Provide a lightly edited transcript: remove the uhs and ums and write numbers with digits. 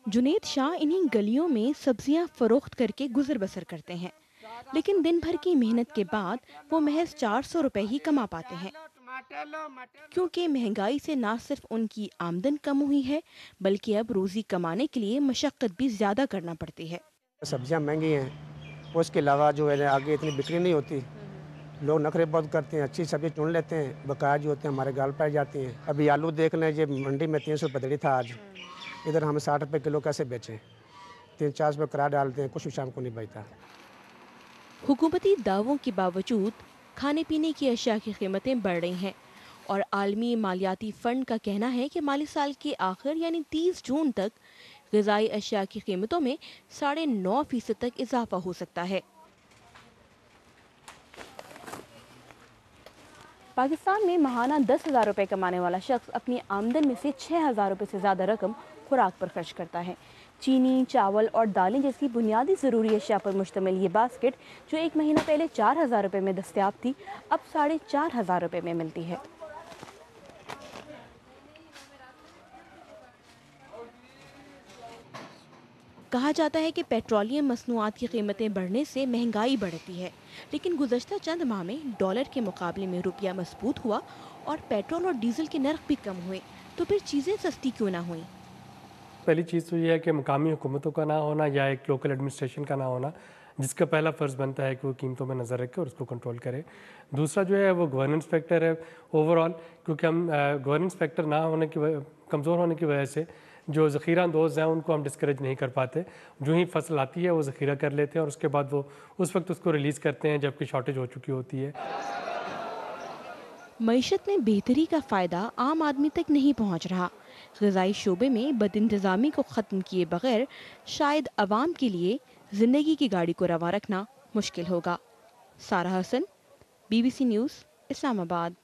जुनेद शाह इन्हीं गलियों में सब्जियां फरोख्त करके गुजर बसर करते हैं, लेकिन दिन भर की मेहनत के बाद वो महज 400 रुपए ही कमा पाते हैं, क्योंकि महंगाई से न सिर्फ उनकी आमदन कम हुई है, बल्कि अब रोजी कमाने के लिए मशक्कत भी ज्यादा करना पड़ती है। सब्जियां महंगी हैं, उसके अलावा जो है आगे इतनी बिक्री नहीं होती, लोग नखरे बहुत करते हैं, अच्छी सब्जी चुन लेते हैं, बकाया जो होते हैं हमारे गाल पड़ जाती हैं। अभी आलू देख लें, ये मंडी में 300 रुपये दड़ी था आज, इधर हम 60 रुपये किलो कैसे बेचें? 3-4 रुपये किराया डालते हैं, कुछ भी शाम को नहीं बचता। हुकूमती दावों के बावजूद खाने पीने की अशिया की कीमतें बढ़ रही हैं, और आलमी मालियाती फंड का कहना है कि माली साल के आखिर यानी 30 जून तक ग़िज़ाई अशिया की कीमतों में 9.5% तक इजाफा हो सकता है। पाकिस्तान में माहाना 10,000 रुपये कमाने वाला शख्स अपनी आमदन में से 6,000 रुपये से ज़्यादा रकम खुराक पर खर्च करता है। चीनी, चावल और दालें जैसी बुनियादी ज़रूरी अशिया पर मुश्तमिल ये बास्केट, जो एक महीना पहले 4,000 रुपये में दस्तयाब थी, अब 4,500 रुपये में मिलती है। कहा जाता है कि पेट्रोलियम मसनूआत की कीमतें बढ़ने से महंगाई बढ़ती है, लेकिन गुज़श्ता चंद माह में डॉलर के मुकाबले में रुपया मजबूत हुआ और पेट्रोल और डीजल के नर्ख भी कम हुए, तो फिर चीज़ें सस्ती क्यों ना हुई? पहली चीज़ तो ये है कि मुकामी हुकूमतों का ना होना या एक लोकल एडमिनिस्ट्रेशन का ना होना, जिसका पहला फ़र्ज़ बनता है कि वो कीमतों में नज़र रखे और उसको कंट्रोल करे। दूसरा जो है वो गवर्नेंस फैक्टर है ओवरऑल, क्योंकि हम गवर्नेंस फैक्टर ना होने की कमज़ोर होने की वजह से जो ज़ख़ीरा अंदोज़ हैं उनको हम डिस्करेज नहीं कर पाते। जो ही फसल आती है वो ज़ख़ीरा कर लेते हैं और उसके बाद वो उस वक्त उसको रिलीज़ करते हैं जबकि शॉर्टेज हो चुकी होती है। मईशत में बेहतरी का फ़ायदा आम आदमी तक नहीं पहुँच रहा। ग़िज़ाई शोबे में बदइंतज़ामी को ख़त्म किए बगैर शायद अवाम के लिए ज़िंदगी की गाड़ी को रवा रखना मुश्किल होगा। सारा हसन, BBC न्यूज़, इस्लामाबाद।